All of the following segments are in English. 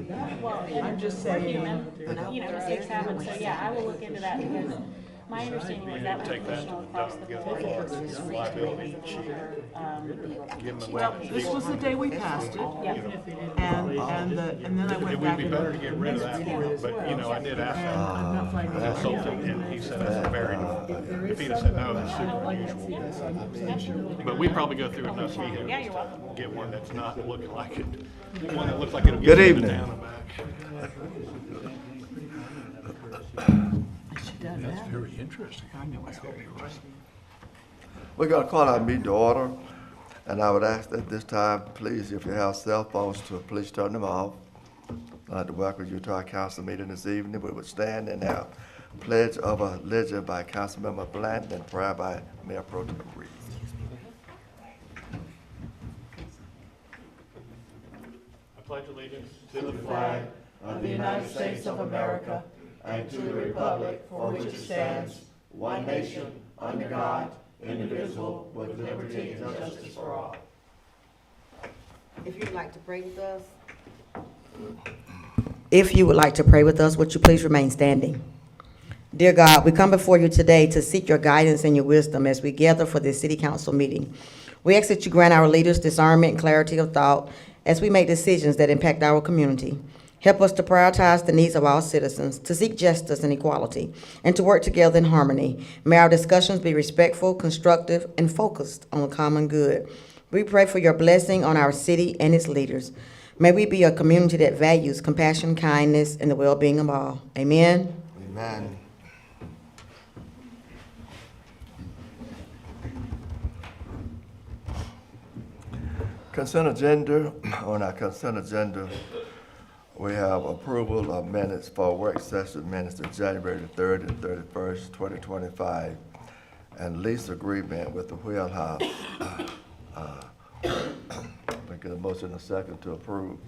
Well, I'm just we're saying. human, mistakes happen, so yeah, I will look into that because my understanding was that was Take that to additional the across the dump, get board. the car, Just liability reason cheap. Give them a Well, way. this was the day we passed it, Yep. and then I went It would back be and better to looked get at the rid of next that one one, as but well. I did ask And I'm not that finding it. consultant, and he said that's very, if he'd have said no, that's super unusual. But we probably go through enough vehicles Yeah, you're to welcome. get one that's not looking like it, one that looks like it'll Good get you into evening. town and back. She done that. Very interesting. I know it's very We're gonna call our meeting to order, and I would ask at this time, please, if you have cell phones, to please turn them off. I'd like to welcome you to our council meeting this evening. We would stand and have pledge of allegiance by Councilmember Blanton and prayer by Mayor Pro Tem Reed. I pledge allegiance to the flag of the United States of America and to the republic for which it stands, one nation, under God, indivisible, with liberty and justice for all. If you would like to pray with us. If you would like to pray with us, would you please remain standing? Dear God, we come before you today to seek your guidance and your wisdom as we gather for this city council meeting. We ask that you grant our leaders discernment and clarity of thought as we make decisions that impact our community. Help us to prioritize the needs of our citizens, to seek justice and equality, and to work together in harmony. May our discussions be respectful, constructive, and focused on the common good. We pray for your blessing on our city and its leaders. May we be a community that values compassion, kindness, and the well-being of all. Amen. Amen. Consent agenda. On our consent agenda, we have approval of minutes for work session minutes of January the 3rd and 31st, 2025, and lease agreement with the Wheelhouse. We get a motion and a second to approve.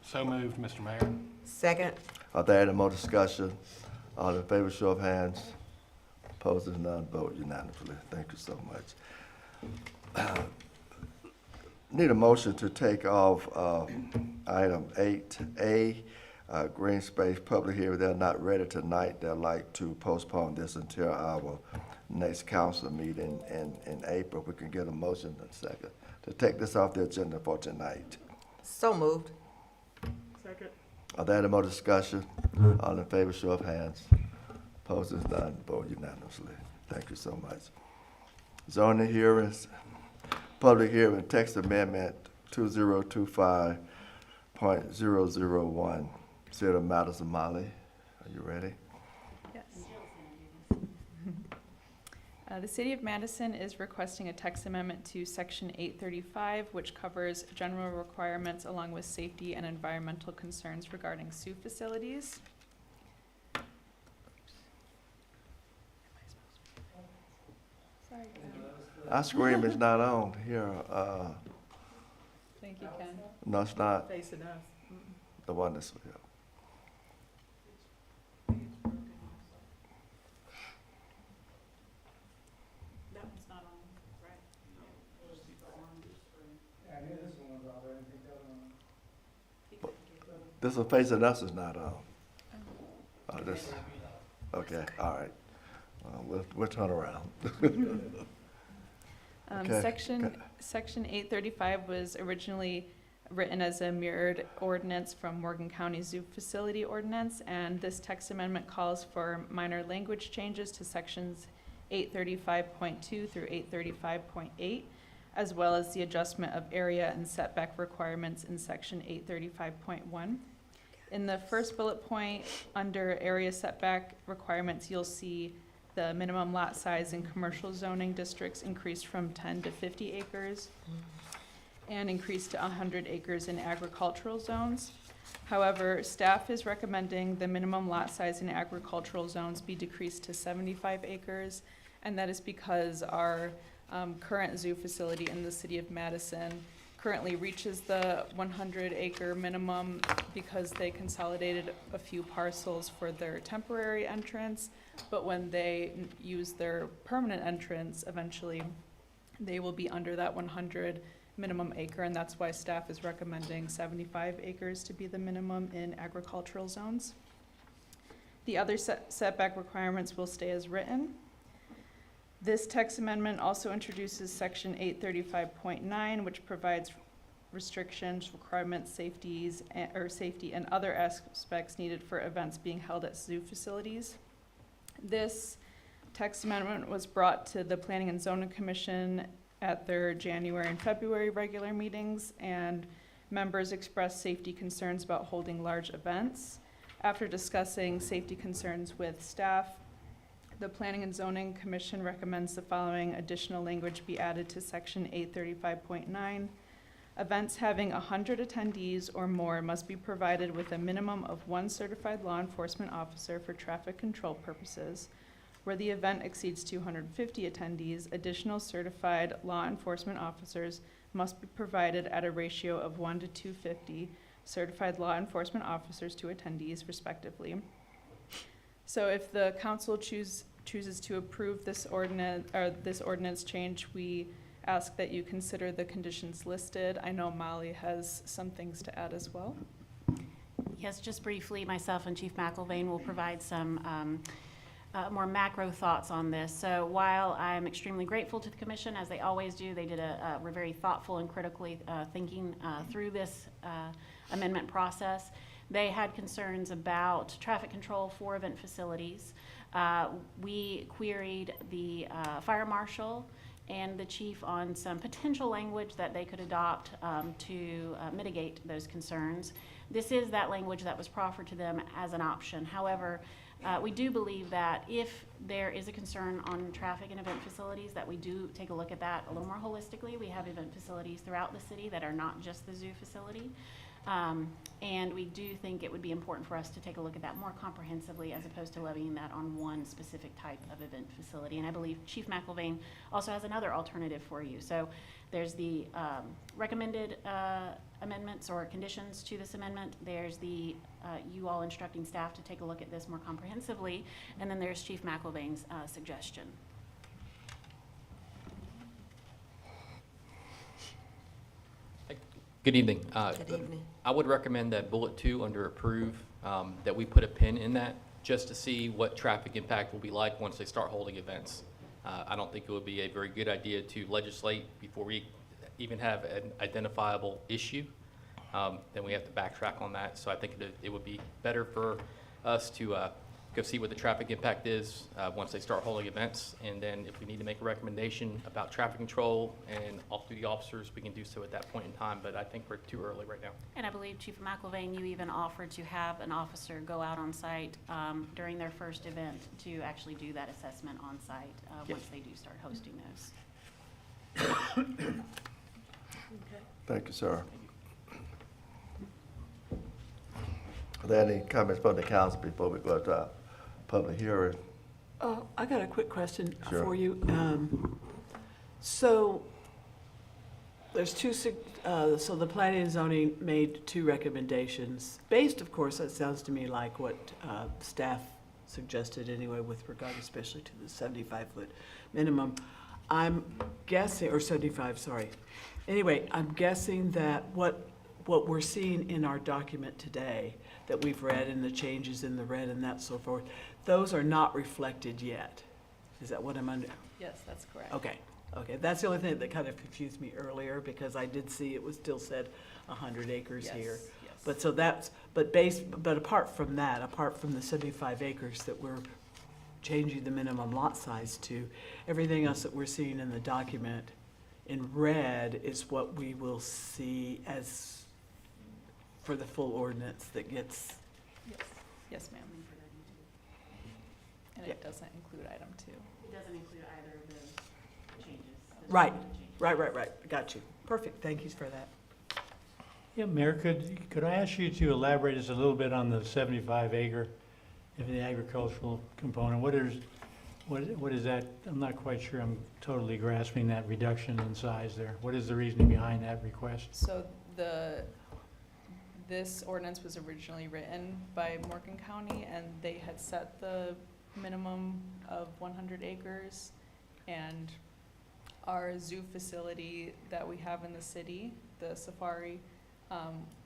So moved, Mr. Mayor. Second. Are there any more discussion? All in favor, show of hands. Opposed, is none, vote unanimously. Thank you so much. Need a motion to take off item 8A, green space public hearing. They're not ready tonight. They'd like to postpone this until our next council meeting in April. We can get a motion in a second to take this off the agenda for tonight. So moved. Are there any more discussion? All in favor, show of hands. Opposed, is none, vote unanimously. Thank you so much. Zoning hearings, public hearing, text amendment 2025.001. City of Madison, Molly, are you ready? Yes. The City of Madison is requesting a text amendment to Section 835, which covers general requirements along with safety and environmental concerns regarding zoo facilities. Sorry. Our screen is not on here. Thank you, Ken. No, it's not Facing us. the one that's here. That one's not on, right? This one facing us is not on. This, okay, all right. We'll turn around. Okay, Section 835 was originally written as a mirrored ordinance from Morgan County Zoo Facility Ordinance, and this text amendment calls for minor language changes to sections 835.2 through 835.8, as well as the adjustment of area and setback requirements in section 835.1. In the first bullet point, under area setback requirements, you'll see the minimum lot size in commercial zoning districts increased from 10 to 50 acres and increased to 100 acres in agricultural zones. However, staff is recommending the minimum lot size in agricultural zones be decreased to 75 acres, and that is because our current zoo facility in the city of Madison currently reaches the 100-acre minimum because they consolidated a few parcels for their temporary entrance, but when they use their permanent entrance, eventually they will be under that 100 minimum acre, and that's why staff is recommending 75 acres to be the minimum in agricultural zones. The other setback requirements will stay as written. This text amendment also introduces section 835.9, which provides restrictions, requirements, safety and other aspects needed for events being held at zoo facilities. This text amendment was brought to the Planning and Zoning Commission at their January and February regular meetings, and members expressed safety concerns about holding large events. After discussing safety concerns with staff, the Planning and Zoning Commission recommends the following additional language be added to section 835.9. Events having 100 attendees or more must be provided with a minimum of 1 certified law enforcement officer for traffic control purposes. Where the event exceeds 250 attendees, additional certified law enforcement officers must be provided at a ratio of 1 to 250 certified law enforcement officers to attendees respectively. So if the council chooses to approve this ordinance change, we ask that you consider the conditions listed. I know Molly has some things to add as well. Yes, just briefly, myself and Chief McIlvaine will provide some more macro thoughts on this. So while I'm extremely grateful to the commission, as they always do, they were very thoughtful and critically thinking through this amendment process. They had concerns about traffic control for event facilities. We queried the fire marshal and the chief on some potential language that they could adopt to mitigate those concerns. This is that language that was proffered to them as an option. However, we do believe that if there is a concern on traffic and event facilities, that we do take a look at that a little more holistically. We have event facilities throughout the city that are not just the zoo facility. And we do think it would be important for us to take a look at that more comprehensively as opposed to levying that on one specific type of event facility. And I believe Chief McIlvaine also has another alternative for you. So there's the recommended amendments or conditions to this amendment. There's the you all instructing staff to take a look at this more comprehensively. And then there's Chief McIlvaine's suggestion. Good evening. Good evening. I would recommend that bullet 2 under approve, that we put a pin in that just to see what traffic impact will be like once they start holding events. I don't think it would be a very good idea to legislate before we even have an identifiable issue. Then we have to backtrack on that. So I think it would be better for us to go see what the traffic impact is once they start holding events. And then if we need to make a recommendation about traffic control and off-duty officers, we can do so at that point in time. But I think we're too early right now. And I believe, Chief McIlvaine, you even offered to have an officer go out on site during their first event to actually do that assessment on site Yes. once they do start hosting those. Thank you, sir. Are there any comments from the council before we go to our public hearing? I got a quick question Sure. for you. So there's so the planning and zoning made 2 recommendations, based, of course, that sounds to me like what staff suggested anyway, with regard especially to the 75-foot minimum. I'm guessing, or 75, sorry. Anyway, I'm guessing that what we're seeing in our document today that we've read and the changes in the red and that so forth, those are not reflected yet. Is that what I'm under? Yes, that's correct. Okay, that's the only thing that kind of confused me earlier, because I did see it was still said 100 acres Yes, here. yes. But so but apart from that, apart from the 75 acres that we're changing the minimum lot size to, everything else that we're seeing in the document in red is what we will see as for the full ordinance that gets, Yes, yes, ma'am. And it doesn't include item 2. It doesn't include either of those changes. right, got you. Perfect, thank you for that. Yeah, Mayor, could I ask you to elaborate just a little bit on the 75 acre, if the agricultural component, what is that? I'm not quite sure I'm totally grasping that reduction in size there. What is the reasoning behind that request? So this ordinance was originally written by Morgan County, and they had set the minimum of 100 acres. And our zoo facility that we have in the city, the safari,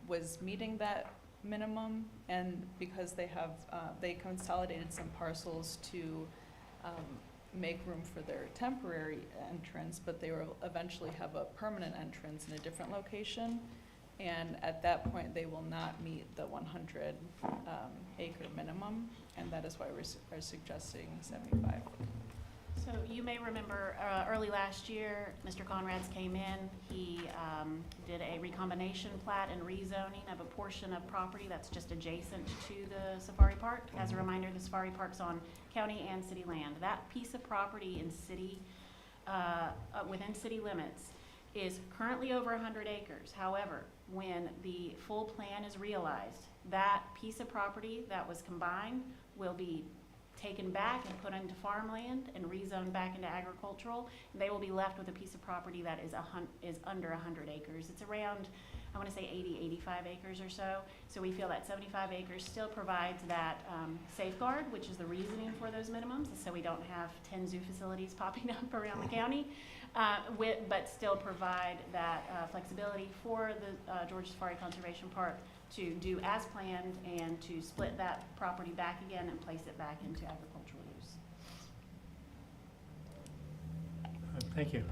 was meeting that minimum, and because they have, they consolidated some parcels to make room for their temporary entrance, but they will eventually have a permanent entrance in a different location. And at that point, they will not meet the 100 acre minimum, and that is why we're suggesting 75. So you may remember early last year, Mr. Conrads came in. He did a recombination plat and rezoning of a portion of property that's just adjacent to the safari park. As a reminder, the safari park's on county and city land. That piece of property in city, within city limits is currently over 100 acres. However, when the full plan is realized, that piece of property that was combined will be taken back and put into farmland and rezoned back into agricultural. They will be left with a piece of property that is under 100 acres. It's around, I want to say 80, 85 acres or so. So we feel that 75 acres still provides that safeguard, which is the reasoning for those minimums, so we don't have 10 zoo facilities popping up around the county, but still provide that flexibility for the Georgia Safari Conservation Park to do as planned and to split that property back again and place it back into agricultural use. Thank you.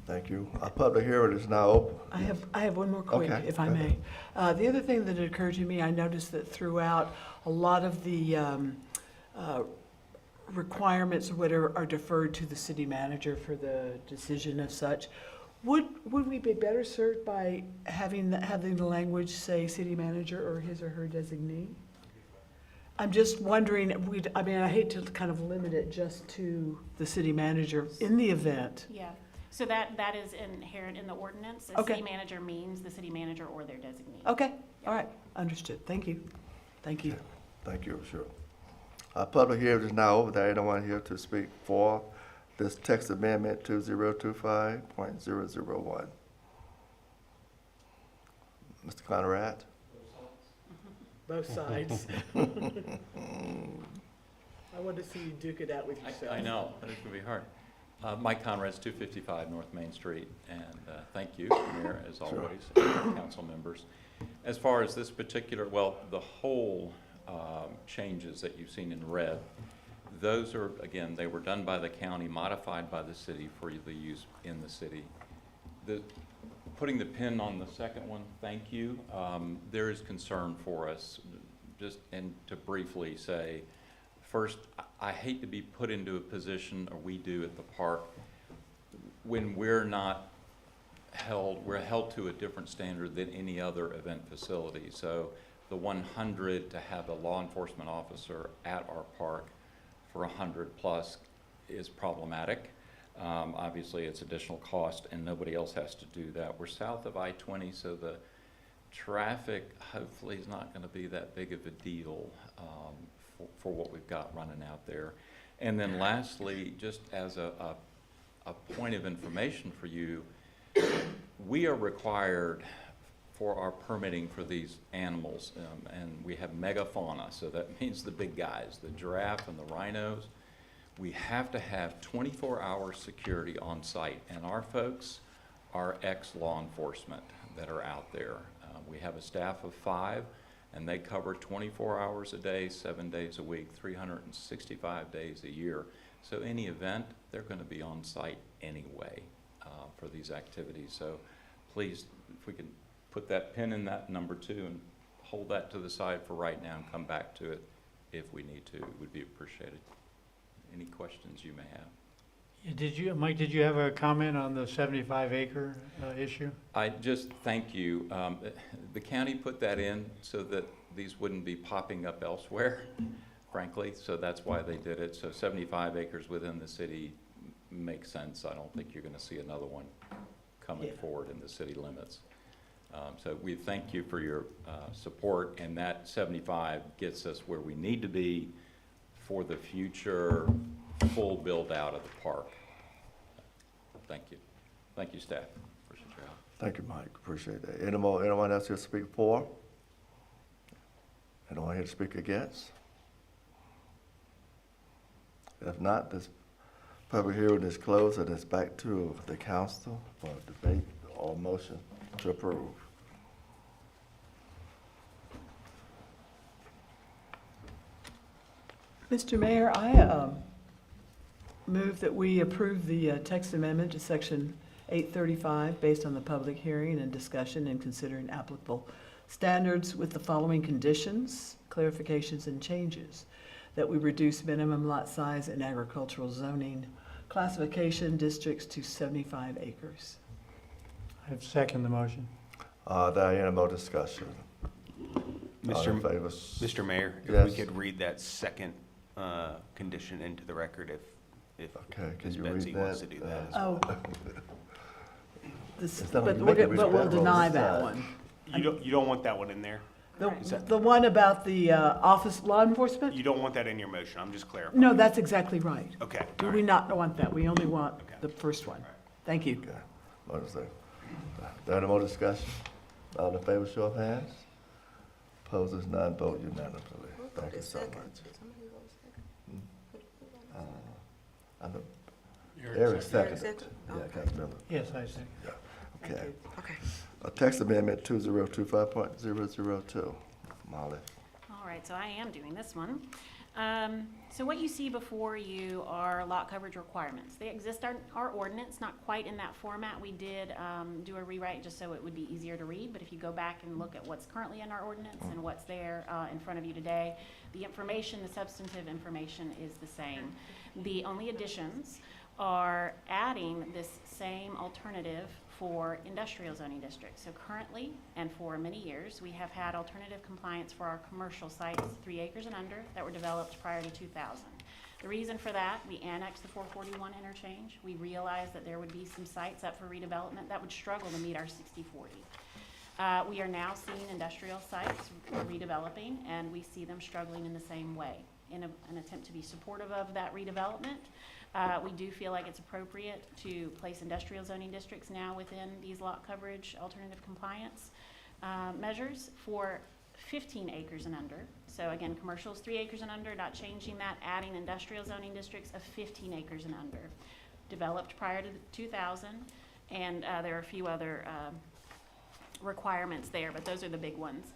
Thank you. Our public hearing is now open. I have one more quick, Okay, if I go may. The other thing that occurred to me, I noticed that throughout, a lot of the requirements or whatever are deferred to the city manager for the decision of such. Would we be better served by having the language say city manager or his or her designee? I'm just wondering, I mean, I hate to kind of limit it just to the city manager in the event. Yeah, so that is inherent in the ordinance. A Okay. city manager means the city manager or their designee. Okay, all right, understood. Thank you. Thank you. Thank you, sure. Our public hearing is now over. There anyone here to speak for this text amendment 2025.001? Mr. Conrad? Both sides. I want to see you duke it out with yourself. I know, but it's going to be hard. Mike Conrad's 255 North Main Street, and thank you, Mayor, as always, and council members. As far as this particular, well, the whole changes that you've seen in red, those are, again, they were done by the county, modified by the city for the use in the city. Putting the pin on the second one, thank you. There is concern for us, and to briefly say, first, I hate to be put into a position, or we do at the park, when we're held to a different standard than any other event facility. So the 100, to have a law enforcement officer at our park for 100 plus is problematic. Obviously, it's additional cost, and nobody else has to do that. We're south of I-20, so the traffic hopefully is not going to be that big of a deal for what we've got running out there. And then lastly, just as a point of information for you, we are required for our permitting for these animals, and we have megafauna, so that means the big guys, the giraffe and the rhinos. We have to have 24-hour security on site, and our folks are ex-law enforcement that are out there. We have a staff of 5, and they cover 24 hours a day, 7 days a week, 365 days a year. So any event, they're going to be on site anyway for these activities. So please, if we can put that pin in that number 2 and hold that to the side for right now and come back to it if we need to, it would be appreciated. Any questions you may have? Yeah, Mike, did you have a comment on the 75-acre issue? I just thank you. The county put that in so that these wouldn't be popping up elsewhere, frankly, so that's why they did it. So 75 acres within the city makes sense. I don't think you're going to see another one coming forward in the city limits. So we thank you for your support, and that 75 gets us where we need to be for the future full build out of the park. Thank you. Thank you, staff. Appreciate your help. Thank you, Mike. Appreciate that. Anyone else here to speak for? Anyone here to speak against? If not, this Public hearing is closed and it's back to the council for debate or motion to approve. Mr. Mayor, I move that we approve the text amendment to section 835 based on the public hearing and discussion and considering applicable standards with the following conditions, clarifications, and changes. That we reduce minimum lot size in agricultural zoning classification districts to 75 acres. I second the motion. There any more discussion? All in Mr. favor? Mr. Mayor, if we Yes. could read that second condition into the record, if Okay, can Ms. you Betsy read wants that? to do that. Oh. This- It's not But like you make it we'll read deny the that side. one. You don't want that one in there? The one about the office of law enforcement? You don't want that in your motion, I'm just clarifying. No, that's exactly right. Okay, Do all we right. not want that? We only want Okay. the first one. Thank you. Okay, what is there? There any more discussion? All in favor, show of hands. Opposes, none, vote unanimously. Thank you so much. I know Eric seconded. Yeah, Councilmember. Yes, I second. Okay. Okay. Text amendment 2025.002. Molly. All right, so I am doing this one. So what you see before you are lot coverage requirements. They exist in our ordinance, not quite in that format. We did do a rewrite just so it would be easier to read, but if you go back and look at what's currently in our ordinance and what's there in front of you today, the information, the substantive information is the same. The only additions are adding this same alternative for industrial zoning districts. So currently, and for many years, we have had alternative compliance for our commercial sites, 3 acres and under, that were developed prior to 2000. The reason for that, we annexed the 441 interchange. We realized that there would be some sites up for redevelopment that would struggle to meet our 60/40. We are now seeing industrial sites redeveloping, and we see them struggling in the same way. In an attempt to be supportive of that redevelopment, we do feel like it's appropriate to place industrial zoning districts now within these lot coverage alternative compliance measures for 15 acres and under. So again, commercial is 3 acres and under, not changing that, adding industrial zoning districts of 15 acres and under. Developed prior to 2000, and there are a few other requirements there, but those are the big ones.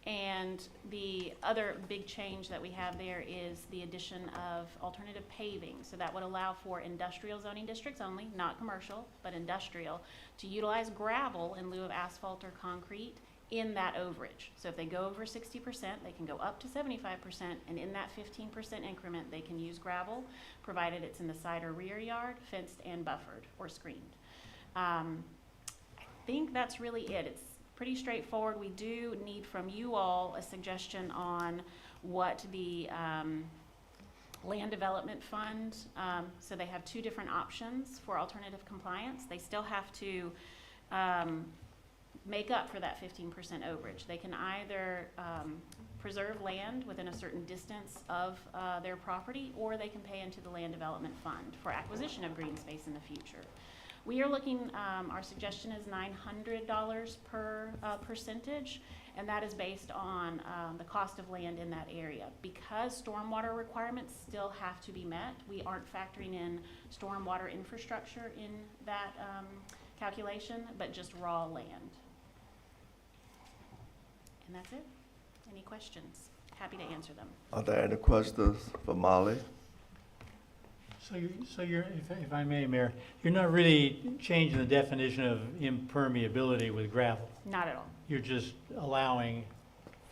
And the other big change that we have there is the addition of alternative paving. So that would allow for industrial zoning districts only, not commercial, but industrial, to utilize gravel in lieu of asphalt or concrete in that overage. So if they go over 60%, they can go up to 75%, and in that 15% increment, they can use gravel, provided it's in the side or rear yard, fenced and buffered or screened. I think that's really it. It's pretty straightforward. We do need from you all a suggestion on what the land development fund, so they have 2 different options for alternative compliance. They still have to make up for that 15% overage. They can either preserve land within a certain distance of their property, or they can pay into the land development fund for acquisition of green space in the future. We are looking, our suggestion is $900 per percentage, and that is based on the cost of land in that area. Because stormwater requirements still have to be met, we aren't factoring in stormwater infrastructure in that calculation, but just raw land. And that's it. Any questions? Happy to answer them. Are there any questions for Molly? So you're, if I may, Mayor, you're not really changing the definition of impermeability with gravel. Not at all. You're just allowing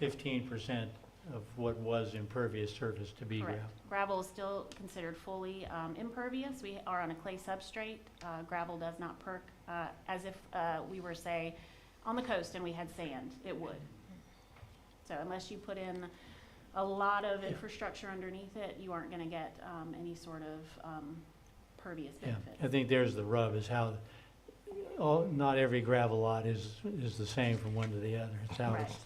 15% of what was impervious surface to be Correct. gravel. Gravel is still considered fully impervious. We are on a clay substrate. Gravel does not perk as if we were, say, on the coast and we had sand. It would. So unless you put in a lot of infrastructure underneath it, you aren't going to get any sort of pervious Yeah, benefit. I think there's the rub, is how, not every gravel lot is the same from one to the other. It's how Right. it's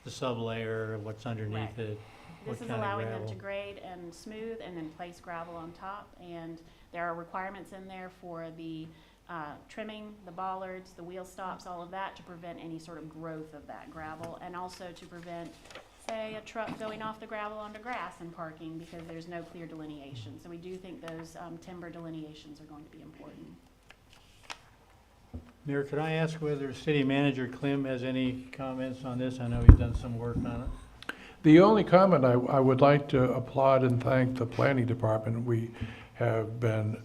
the sublayer, what's underneath Right. it, what This is kind of allowing them to gravel. grade and smooth and then place gravel on top. And there are requirements in there for the trimming, the bollards, the wheel stops, all of that, to prevent any sort of growth of that gravel, and also to prevent say, a truck going off the gravel onto grass and parking because there's no clear delineation. So we do think those timber delineations are going to be important. Mayor, could I ask whether City Manager Clem has any comments on this? I know he's done some work on it. The only comment I would like to applaud and thank the planning department. We have been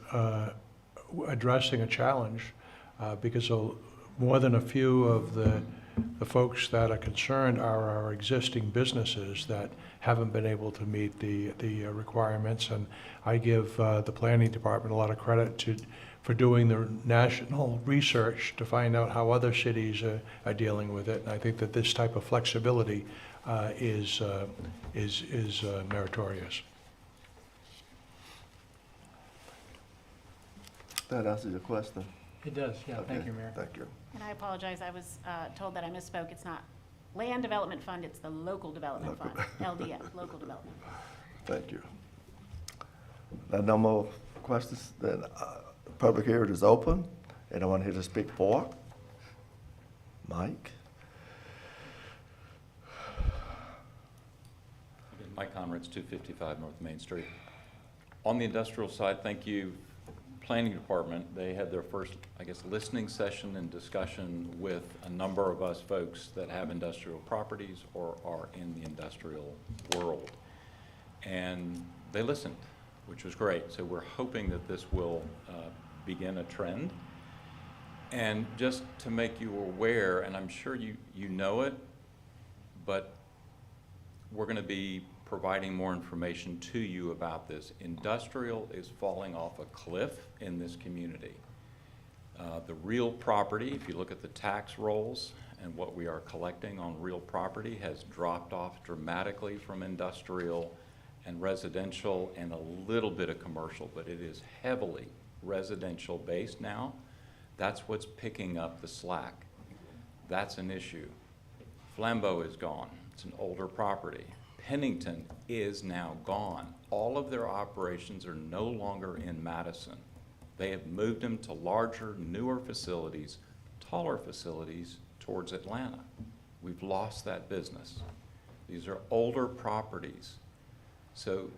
addressing a challenge because more than a few of the folks that are concerned are our existing businesses that haven't been able to meet the requirements. And I give the planning department a lot of credit for doing the national research to find out how other cities are dealing with it. And I think that this type of flexibility is meritorious. That answers your question? It does, yeah, thank Okay, you, Mayor. Thank you. And I apologize, I was told that I misspoke. It's not Land Development Fund, it's the Local Development Fund, LDF, Local Development. Thank you. Now, no more questions, then public hearing is open. Anyone here to speak for? Mike? Again, Mike Conrad's 255 North Main Street. On the industrial side, thank you, Planning Department. They had their first, I guess, listening session and discussion with a number of us folks that have industrial properties or are in the industrial world. And they listened, which was great. So we're hoping that this will begin a trend. And just to make you aware, and I'm sure you know it, but we're going to be providing more information to you about this. Industrial is falling off a cliff in this community. The real property, if you look at the tax rolls and what we are collecting on real property, has dropped off dramatically from industrial and residential and a little bit of commercial, but it is heavily residential based now. That's what's picking up the slack. That's an issue. Flambeau is gone. It's an older property. Pennington is now gone. All of their operations are no longer in Madison. They have moved them to larger, newer facilities, taller facilities towards Atlanta. We've lost that business. These are older properties. So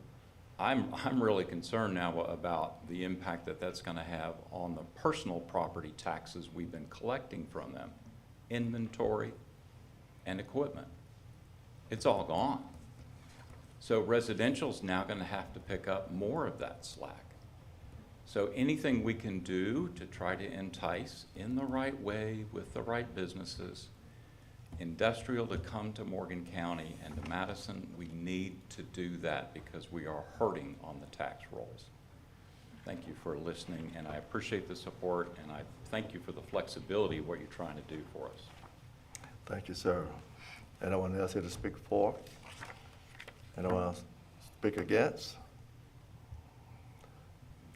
I'm really concerned now about the impact that that's going to have on the personal property taxes we've been collecting from them, inventory and equipment. It's all gone. So residential's now going to have to pick up more of that slack. So anything we can do to try to entice in the right way with the right businesses, industrial to come to Morgan County and to Madison, we need to do that because we are hurting on the tax rolls. Thank you for listening, and I appreciate the support, and I thank you for the flexibility of what you're trying to do for us. Thank you, sir. Anyone else here to speak for? Anyone else speak against?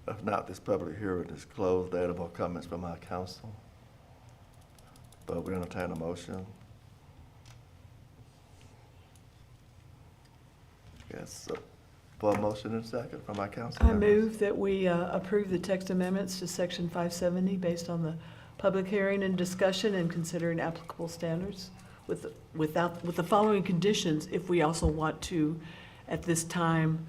If not, this public hearing is closed. There are no more comments from our council. But we entertain a motion. Yes, for a motion and second from our council I members. move that we approve the text amendments to section 570 based on the public hearing and discussion and considering applicable standards with the following conditions if we also want to, at this time,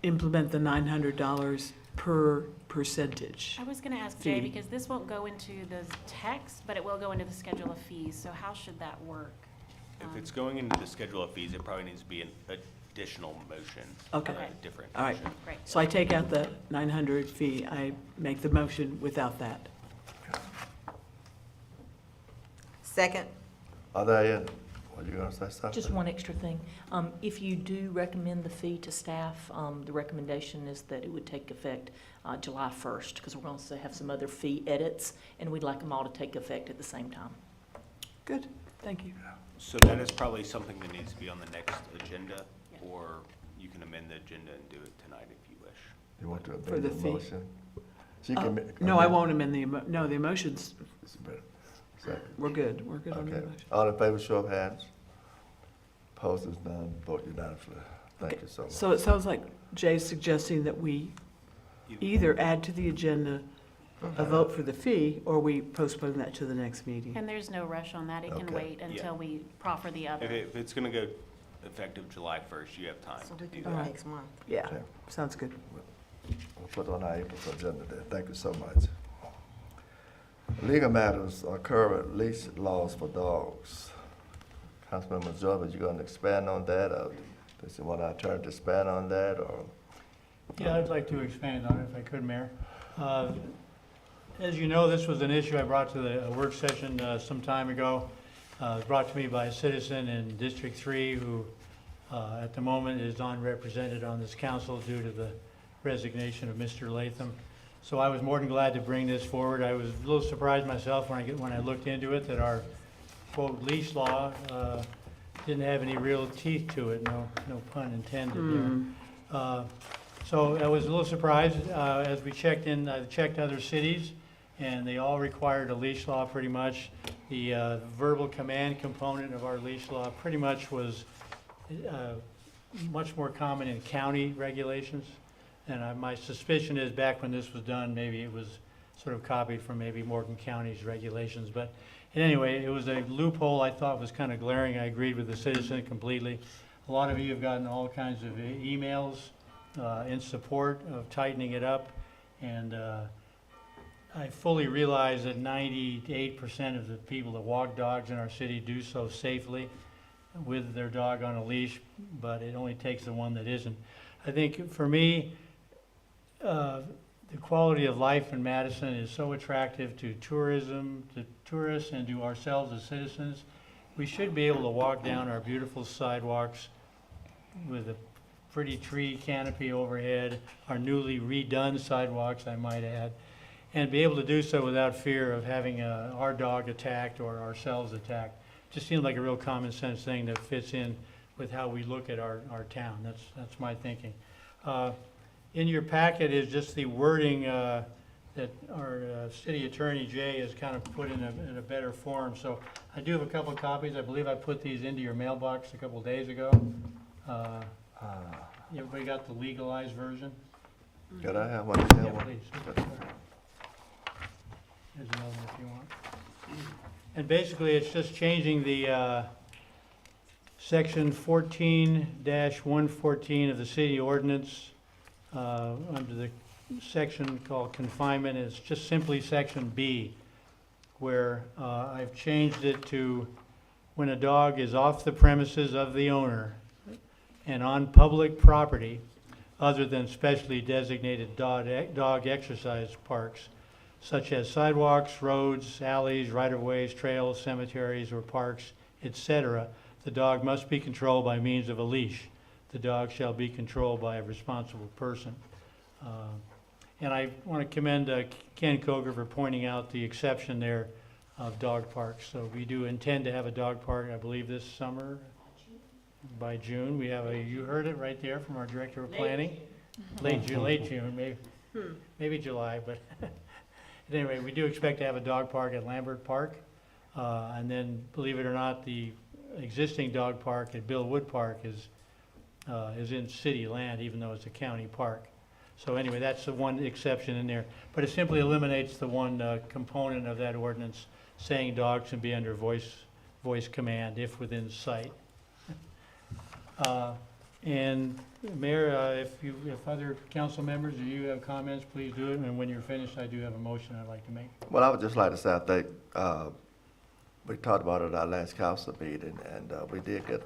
implement the $900 per percentage. I was going to ask Jay, Fee. because this won't go into the text, but it will go into the schedule of fees. So how should that work? If it's going into the schedule of fees, it probably needs to be an additional motion. Okay. A different All right. motion. Great. So I take out the 900 fee. I make the motion without that. Second. Are there any, were you gonna say something? Just one extra thing. If you do recommend the fee to staff, the recommendation is that it would take effect July 1st, because we're going to have some other fee edits, and we'd like them all to take effect at the same time. Good, thank you. So that is probably something that needs to be on the next agenda, or you can amend the agenda and do it tonight if you wish. You want to For amend the the fee. motion? She can ma- No, I won't amend the, no, the emotions, It's better. Second. we're good on the Okay. emotion. All in favor, show of hands. Opposed is none, vote unanimously. Thank Okay. you so much. So it sounds like Jay's suggesting that we either add to the agenda a vote for the fee, or we postpone that to the next meeting. And there's no rush on that. It can Okay. wait until we proffer the other. If it's gonna go effective July 1st, you have time So to we do can that. do next month. Yeah, Okay. sounds good. We'll put it on our April agenda there. Thank you so much. Legal matters are current leash laws for dogs. Councilmember Jordan, you gonna expand on that, or does you want our attorney to expand on that, or? Yeah, I'd like to expand on it if I could, Mayor. As you know, this was an issue I brought to the work session some time ago. It was brought to me by a citizen in District 3 who at the moment is unrepresented on this council due to the resignation of Mr. Latham. So I was more than glad to bring this forward. I was a little surprised myself when I looked into it that our quote leash law didn't have any real teeth to it, no pun intended there. So I was a little surprised as we checked other cities, and they all required a leash law pretty much. The verbal command component of our leash law pretty much was much more common in county regulations. And my suspicion is back when this was done, maybe it was sort of copied from maybe Morgan County's regulations. But anyway, it was a loophole I thought was kind of glaring. I agreed with the citizen completely. A lot of you have gotten all kinds of emails in support of tightening it up. And I fully realize that 98% of the people that walk dogs in our city do so safely with their dog on a leash, but it only takes the one that isn't. I think for me, the quality of life in Madison is so attractive to tourism, to tourists, and to ourselves as citizens. We should be able to walk down our beautiful sidewalks with a pretty tree canopy overhead, our newly redone sidewalks, I might add, and be able to do so without fear of having our dog attacked or ourselves attacked. Just seems like a real common sense thing that fits in with how we look at our town. That's my thinking. In your packet is just the wording that our city attorney Jay has kind of put in a better form. So I do have a couple of copies. I believe I put these into your mailbox a couple of days ago. Everybody got the legalized version? Could I have one? Yeah, please. There's another one if you want. And basically, it's just changing the section 14-114 of the city ordinance under the section called confinement. It's just simply section B, where I've changed it to when a dog is off the premises of the owner and on public property other than specially designated dog exercise parks, such as sidewalks, roads, alleys, right-of-ways, trails, cemeteries, or parks, etc. The dog must be controlled by means of a leash. The dog shall be controlled by a responsible person. And I want to commend Ken Coger for pointing out the exception there of dog parks. So we do intend to have a dog park, I believe, this summer. By June. We have you heard it right there from our Director of Planning. Late June, maybe July, but anyway, we do expect to have a dog park at Lambert Park. And then, believe it or not, the existing dog park at Bill Wood Park is in city land, even though it's a county park. So anyway, that's the one exception in there. But it simply eliminates the one component of that ordinance saying dogs can be under voice command if within sight. And Mayor, if other council members or you have comments, please do it. And when you're finished, I do have a motion I'd like to make. Well, I would just like to say, I think, we talked about it at our last council meeting, and we did get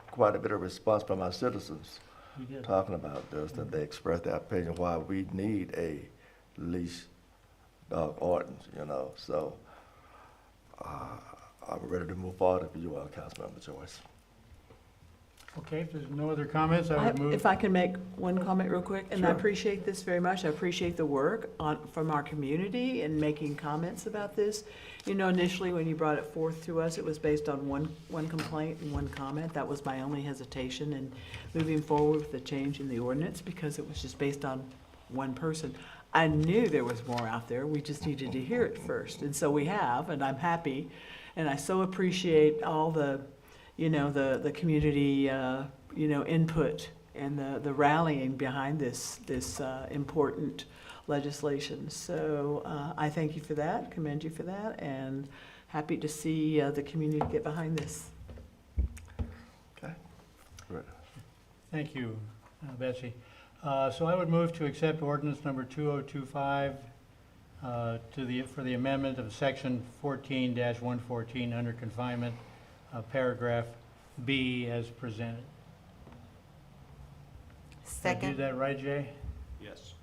quite a bit of response from our citizens You did. talking about this, that they expressed their opinion why we need a leash dog ordinance, so I'm ready to move forward if you are, Councilmember Joyce. Okay, if there's no other comments, I would move. If I can make one comment real quick, and I Sure. appreciate this very much. I appreciate the work from our community in making comments about this. Initially, when you brought it forth to us, it was based on one complaint and one comment. That was my only hesitation in moving forward with the change in the ordinance, because it was just based on one person. I knew there was more out there. We just needed to hear it first. And so we have, and I'm happy. And I so appreciate all the community, input and the rallying behind this important legislation. So I thank you for that, commend you for that, and happy to see the community get behind this. Okay. Right. Thank you, Betsy. So I would move to accept ordinance number 2025 for the amendment of section 14-114 under confinement, paragraph B as presented. Did I do Second, that right, Jay? Yes.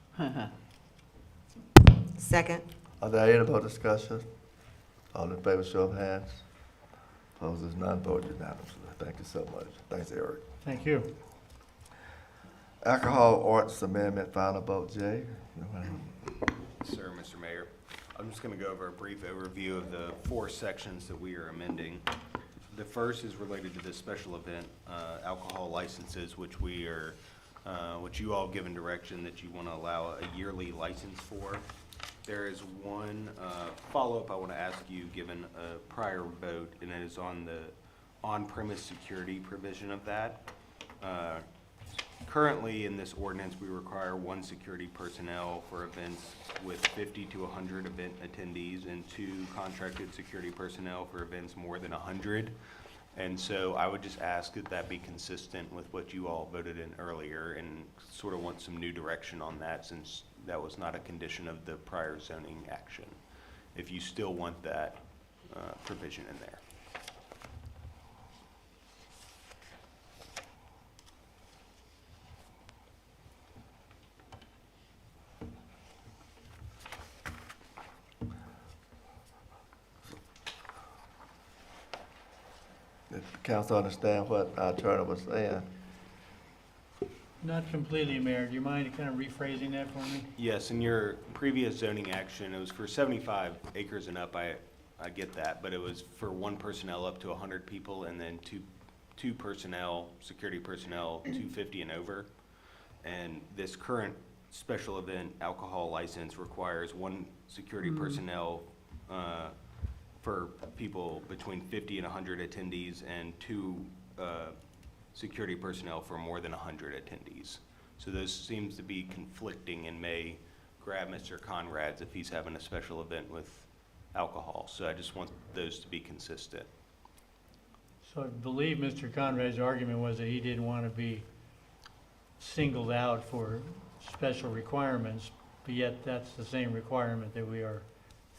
second. Are there any more discussion? All in favor, show of hands. Opposed is none, vote unanimously. Thank you so much. Thanks, Eric. Thank you. Alcohol ordinance amendment, final vote, Jay. Sir, Mr. Mayor, I'm just going to go over a brief overview of the 4 sections that we are amending. The first is related to the special event alcohol licenses, which which you all have given direction that you want to allow a yearly license for. There is one follow-up I want to ask you, given a prior vote, and it is on the on-premise security provision of that. Currently, in this ordinance, we require 1 security personnel for events with 50 to 100 event attendees and 2 contracted security personnel for events more than 100. And so I would just ask that that be consistent with what you all voted in earlier, and sort of want some new direction on that, since that was not a condition of the prior zoning action, if you still want that provision in there. Did the council understand what our attorney was saying? Not completely, Mayor. Do you mind kind of rephrasing that for me? Yes, in your previous zoning action, it was for 75 acres and up, I get that, but it was for 1 personnel up to 100 people, and then two personnel, security personnel, 250 and over. And this current special event alcohol license requires 1 security personnel for people between 50 and 100 attendees, and 2 security personnel for more than 100 attendees. So those seems to be conflicting and may grab Mr. Conrad's if he's having a special event with alcohol. So I just want those to be consistent. So I believe Mr. Conrad's argument was that he didn't want to be singled out for special requirements, but yet that's the same requirement that we are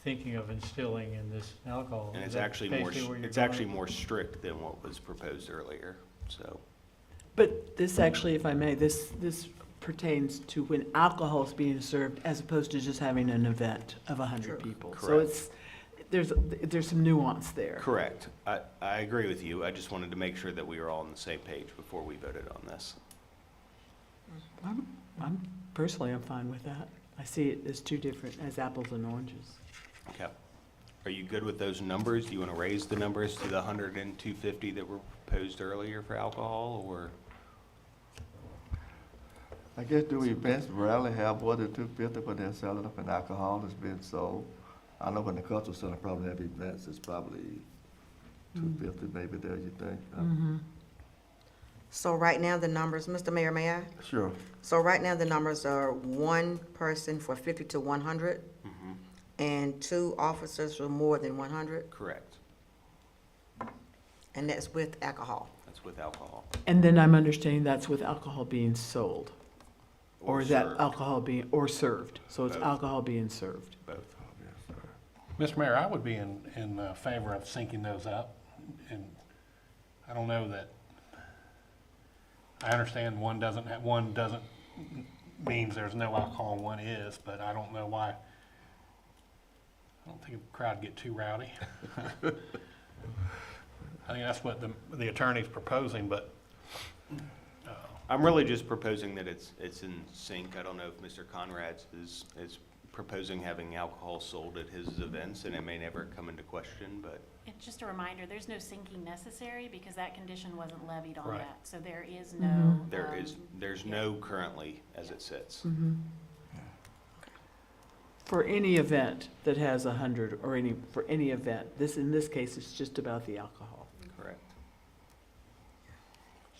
thinking of instilling in this alcohol. And Is it's that actually basically more where you're strict than what was proposed earlier, so. But this actually, if I may, this pertains to when alcohol is being served as opposed to just having an event of 100 people. So Correct. there's some nuance there. Correct. I agree with you. I just wanted to make sure that we were all on the same page before we voted on this. Personally, I'm fine with that. I see it as 2 different, as apples and oranges. Okay. Are you good with those numbers? Do you want to raise the numbers to the 100 and 250 that were proposed earlier for alcohol, or? I guess do events rarely have more than 250 when they're selling up and alcohol is being sold? I know when the cultural center probably have events, it's probably 250 maybe there, you think? So right now, the numbers, Mr. Mayor, may I? Sure. So right now, the numbers are 1 person for 50 to 100, Mhm. and 2 officers for more than 100, Correct. and that's with alcohol. That's with alcohol. And then I'm understanding that's with alcohol being sold, or is that served. alcohol being, or served? So it's Both. alcohol being served. Both. Mr. Mayor, I would be in favor of syncing those up, and I don't know that, I understand one doesn't means there's no alcohol and one is, but I don't know why. I don't think the crowd get too rowdy. I think that's what the attorney's proposing, but I'm really just proposing that it's in sync. I don't know if Mr. Conrad's is proposing having alcohol sold at his events, and it may never come into question, but It's just a reminder, there's no syncing necessary because that condition wasn't levied on Right. that. So there is no. there's no currently as it sits. For any event that has 100, or for any event, in this case, it's just about the alcohol. Correct.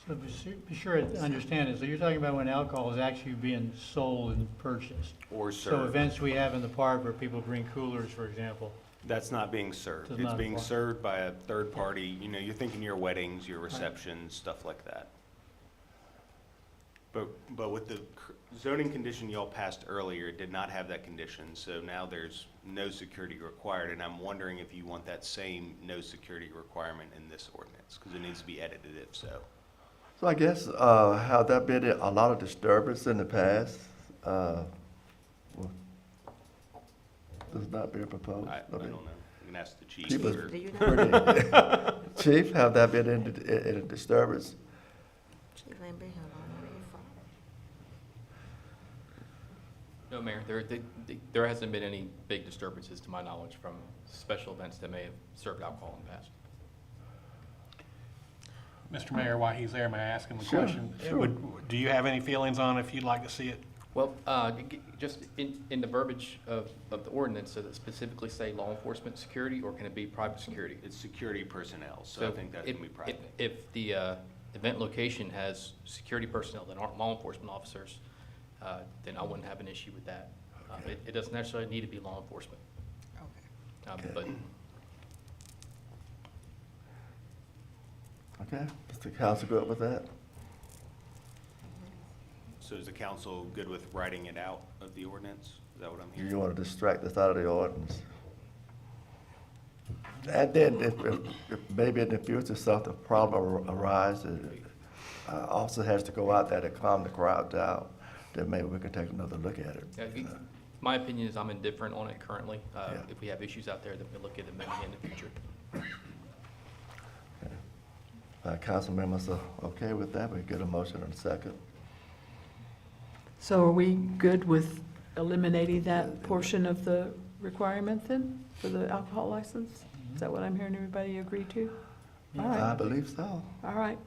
So be sure to understand it. So you're talking about when alcohol is actually being sold and purchased. Or So served. events we have in the park where people bring coolers, for example. That's not being served. Does It's not being apply. served by a third party. You know, you're thinking your weddings, your receptions, stuff like that. but with the zoning condition y'all passed earlier, it did not have that condition, so now there's no security required, and I'm wondering if you want that same no security requirement in this ordinance, because it needs to be edited if so. So I guess, have there been a lot of disturbance in the past? Does not being proposed? I don't know. You can ask the chief. Chief is or- Do you know? pretty. Chief, have there been any disturbance? Chief ain't been here long. Where you from? No, Mayor, there hasn't been any big disturbances to my knowledge from special events that may have served alcohol in the past. Mr. Mayor, while he's there, may I ask him a Sure, question? sure. Do you have any feelings on if you'd like to see it? Well, just in the verbiage of the ordinance, does it specifically say law enforcement security, or can it be private security? It's security personnel, so I think that's if- gonna be private. If the event location has security personnel that aren't law enforcement officers, then I wouldn't have an issue with that. It doesn't necessarily need to be law enforcement. But Okay, is the council good with that? So is the council good with writing it out of the ordinance? Is that what I'm hearing? You want to distract us out of the ordinance? And then if maybe in the future something, problem arises, officer has to go out there to calm the crowd down, then maybe we can take another look at it. my opinion is I'm indifferent on it currently. Yeah. If we have issues out there, then we'll look at amending it in the future. Council members are okay with that? We get a motion in a second. So are we good with eliminating that portion of the requirement then for the alcohol license? Is that what I'm hearing everybody agree to? All I right, believe so. all right.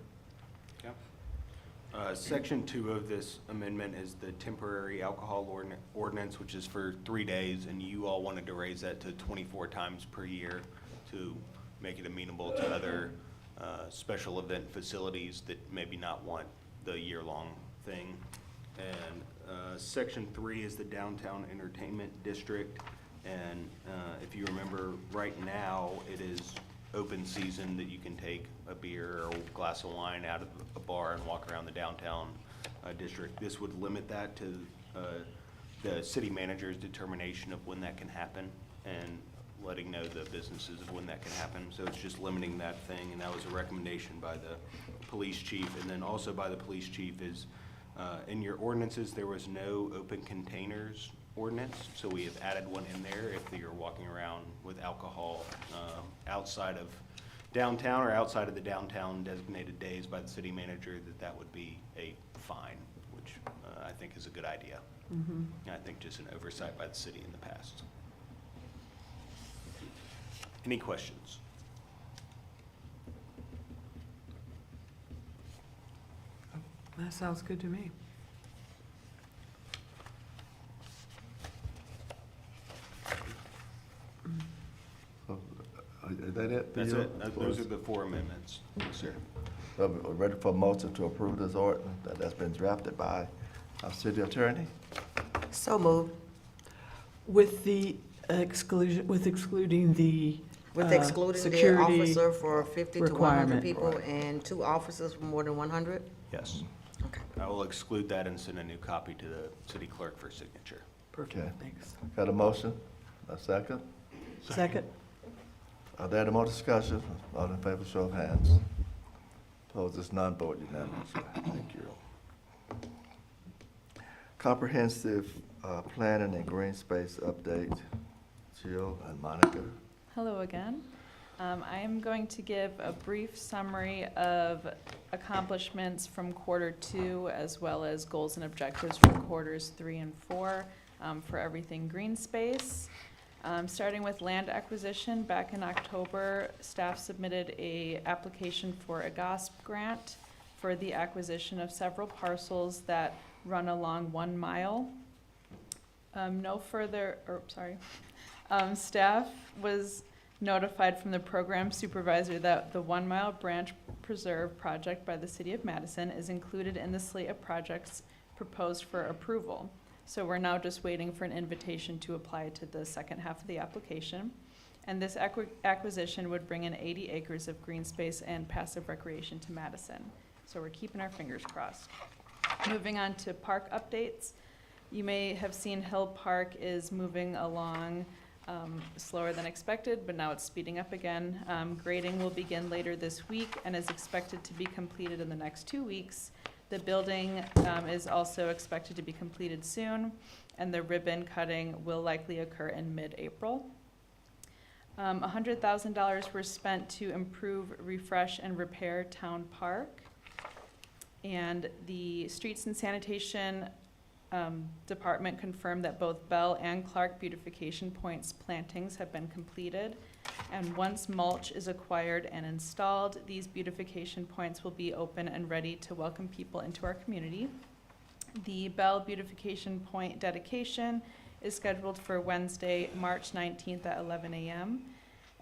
Section 2 of this amendment is the temporary alcohol ordinance, which is for 3 days, and you all wanted to raise that to 24 times per year to make it amenable to other special event facilities that maybe not want the year-long thing. And Section 3 is the downtown entertainment district, and if you remember, right now, it is open season that you can take a beer or a glass of wine out of a bar and walk around the downtown district. This would limit that to the city manager's determination of when that can happen and letting know the businesses of when that can happen. So it's just limiting that thing, and that was a recommendation by the police chief. And then also by the police chief is, in your ordinances, there was no open containers ordinance, so we have added one in there if you're walking around with alcohol outside of downtown or outside of the downtown designated days by the city manager, that would be a fine, which I think is a good idea. And I think just an oversight by the city in the past. Any questions? That sounds good to me. So, is that it? for That's you? it. Those are the 4 amendments. Yes, sir. So we're ready for a motion to approve this ordinance that's been drafted by our city attorney? So moved. With the exclusion, with excluding the With excluding the security officer for 50 to 100 requirement. people Right. and 2 officers for more than 100? Yes. Okay. I will exclude that and send a new copy to the city clerk for signature. Okay. Perfect, thanks. Got a motion? A second? Second? Are there any more discussion? All in favor, show of hands. Opposed, is none, vote unanimously. Thank you. Comprehensive planning and green space update. Jill and Monica. Hello again. I am going to give a brief summary of accomplishments from Q2 as well as goals and objectives for quarters 3 and 4 for everything green space. Starting with land acquisition, back in October, staff submitted a application for a GOSP grant for the acquisition of several parcels that run along 1 mile. Staff was notified from the program supervisor that the 1 Mile Branch Preserve project by the City of Madison is included in the slate of projects proposed for approval. So we're now just waiting for an invitation to apply to the second half of the application. And this acquisition would bring in 80 acres of green space and passive recreation to Madison. So we're keeping our fingers crossed. Moving on to park updates. You may have seen Hill Park is moving along slower than expected, but now it's speeding up again. Grading will begin later this week and is expected to be completed in the next 2 weeks. The building is also expected to be completed soon, and the ribbon cutting will likely occur in mid-April. $100,000 were spent to improve, refresh, and repair Town Park. And the Streets and Sanitation Department confirmed that both Bell and Clark Beautification Points plantings have been completed. And once mulch is acquired and installed, these beautification points will be open and ready to welcome people into our community. The Bell Beautification Point dedication is scheduled for Wednesday, March 19th at 11 a.m.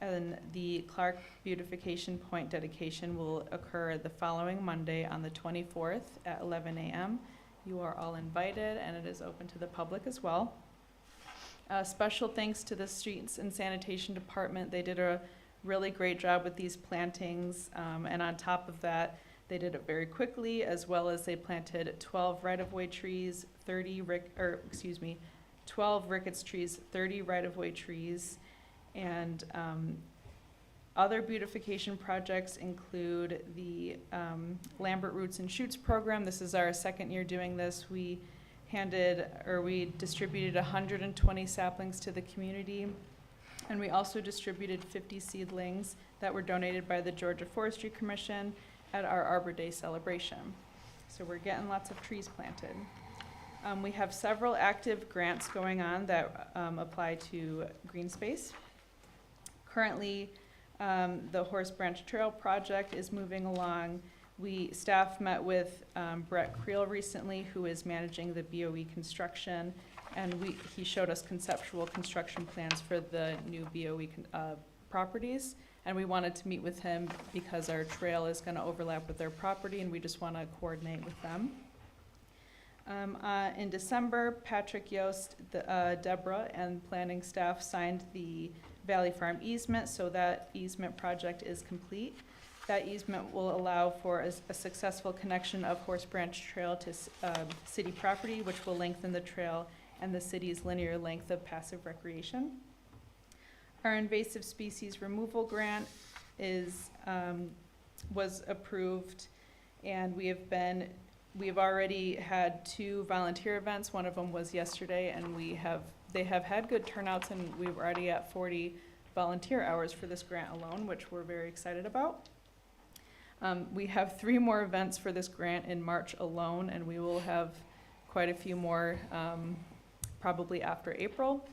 And the Clark Beautification Point dedication will occur the following Monday on the 24th at 11 a.m. You are all invited, and it is open to the public as well. Special thanks to the Streets and Sanitation Department. They did a really great job with these plantings, and on top of that, they did it very quickly, as well as they planted 12 right-of-way trees, 12 ricketts trees, 30 right-of-way trees, and other beautification projects include the Lambert Roots and Shoots program. This is our second year doing this. We distributed 120 saplings to the community, and we also distributed 50 seedlings that were donated by the Georgia Forestry Commission at our Arbor Day celebration. So we're getting lots of trees planted. We have several active grants going on that apply to green space. Currently, the Horse Branch Trail project is moving along. Staff met with Brett Creel recently, who is managing the BOE construction, and he showed us conceptual construction plans for the new BOE properties, and we wanted to meet with him because our trail is going to overlap with their property, and we just want to coordinate with them. In December, Patrick Yost, Deborah, and planning staff signed the Valley Farm easement, so that easement project is complete. That easement will allow for a successful connection of Horse Branch Trail to city property, which will lengthen the trail and the city's linear length of passive recreation. Our invasive species removal grant was approved, and we have already had 2 volunteer events. One of them was yesterday, and they have had good turnouts, and we're already at 40 volunteer hours for this grant alone, which we're very excited about. We have 3 more events for this grant in March alone, and we will have quite a few more probably after April.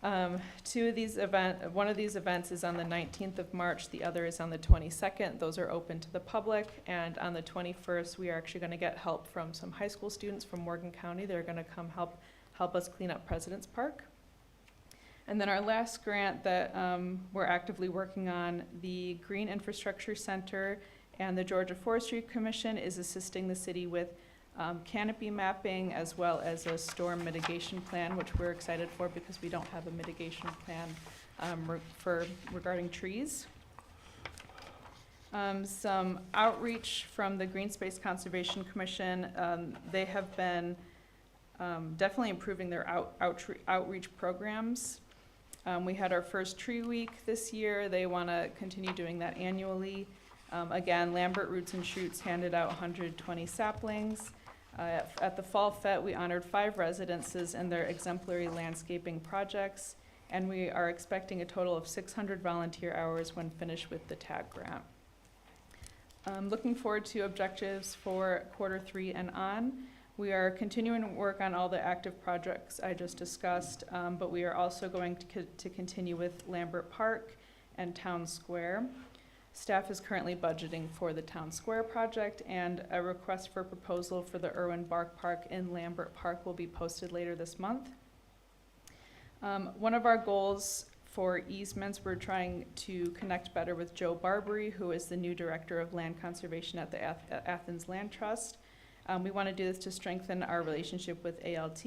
One of these events is on the 19th of March, the other is on the 22nd. Those are open to the public, and on the 21st, we are actually going to get help from some high school students from Morgan County. They're going to come help us clean up President's Park. And then our last grant that we're actively working on, the Green Infrastructure Center and the Georgia Forestry Commission is assisting the city with canopy mapping as well as a storm mitigation plan, which we're excited for because we don't have a mitigation plan regarding trees. Some outreach from the Green Space Conservation Commission. They have been definitely improving their outreach programs. We had our first tree week this year. They want to continue doing that annually. Again, Lambert Roots and Shoots handed out 120 saplings. At the Fall Fete, we honored 5 residences and their exemplary landscaping projects, and we are expecting a total of 600 volunteer hours when finished with the TAG grant. Looking forward to objectives for Q3 and on. We are continuing to work on all the active projects I just discussed, but we are also going to continue with Lambert Park and Town Square. Staff is currently budgeting for the Town Square project, and a request for proposal for the Irwin Bark Park in Lambert Park will be posted later this month. One of our goals for easements, we're trying to connect better with Joe Barbary, who is the new Director of Land Conservation at the Athens Land Trust. We want to do this to strengthen our relationship with ALT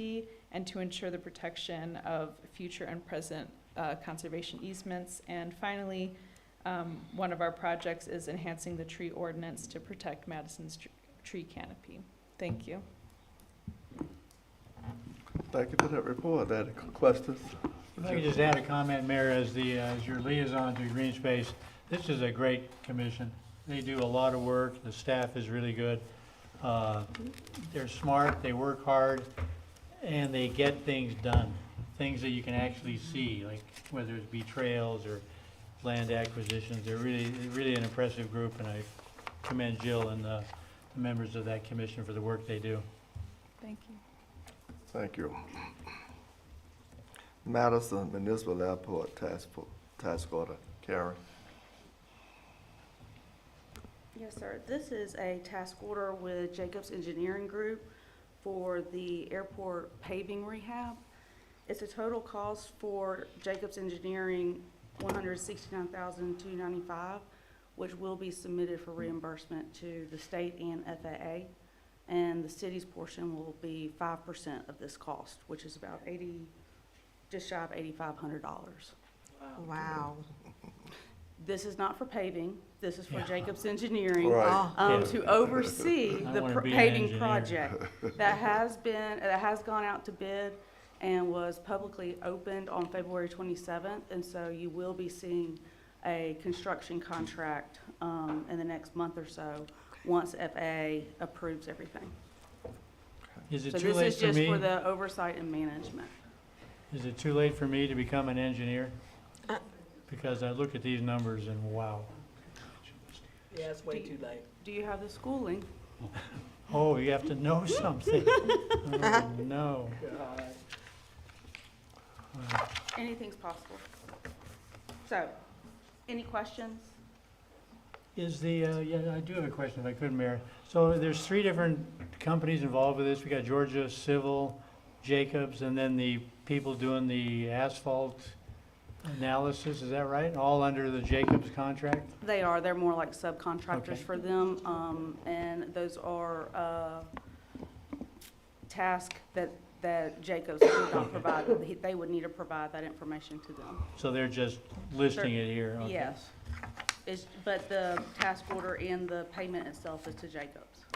and to ensure the protection of future and present conservation easements. And finally, one of our projects is enhancing the tree ordinance to protect Madison's tree canopy. Thank you. Thank you for that report. Any questions? If I could just add a comment, Mayor, as your liaison to Green Space, this is a great commission. They do a lot of work, the staff is really good. They're smart, they work hard, and they get things done. Things that you can actually see, like whether it be trails or land acquisitions. They're really an impressive group, and I commend Jill and the members of that commission for the work they do. Thank you. Thank you. Madison Municipal Airport Task Order. Karen? Yes, sir. This is a task order with Jacobs Engineering Group for the airport paving rehab. It's a total cost for Jacobs Engineering, $169,295, which will be submitted for reimbursement to the state and FAA. And the city's portion will be 5% of this cost, which is about just shy of $8,500. Wow. This is not for paving, this is for Jacobs Engineering, Right. to oversee I the wanna be an paving engineer. project. That has gone out to bid and was publicly opened on February 27th, and so you will be seeing a construction contract, in the next month or so, once FAA approves everything. Is it So too this late is for just me? for the oversight and management. Is it too late for me to become an engineer? Because I look at these numbers and wow. Yeah, it's way too late. Do you have the schooling? Oh, you have to know something. Oh, no. Anything's possible. So, any questions? Is yeah, I do have a question if I could, Mayor. So there's 3 different companies involved with this. We got Georgia Civil, Jacobs, and then the people doing the asphalt analysis, is that right? All under the Jacobs contract? They're more like subcontractors Okay. for them, and those are, tasks that Jacobs would not provide. They would need to provide that information to them. So they're just listing it here? Okay. Yes. But the task order and the payment itself is to Jacobs.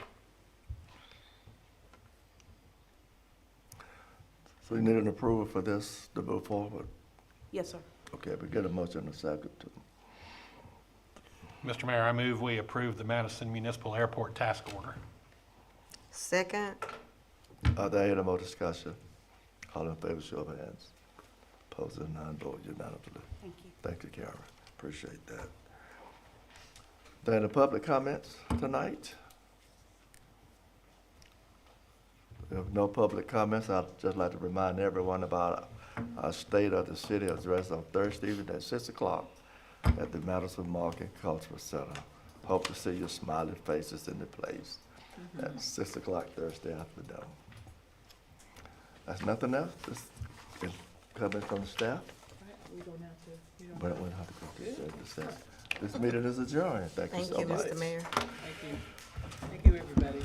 So you need an approval for this to move forward? Yes, sir. Okay, we get a motion in a second. Mr. Mayor, I move we approve the Madison Municipal Airport Task Order. Second. Are there any more discussion? All in favor, show of hands. Opposed, and none, vote unanimously. Thank you. Thank you, Karen. Appreciate that. There any public comments tonight? If no public comments, I'd just like to remind everyone about our State of the City address on Thursday evening at 6 o'clock at the Madison Market Cultural Center. Hope to see your smiling faces in the place at 6 o'clock Thursday afternoon. That's nothing else? Just coming from the staff? We don't have to, you don't But we don't have to go to executive session. This meeting is adjourned. Thank you Thank so you, much. Mr. Mayor. Thank you. Thank you, everybody.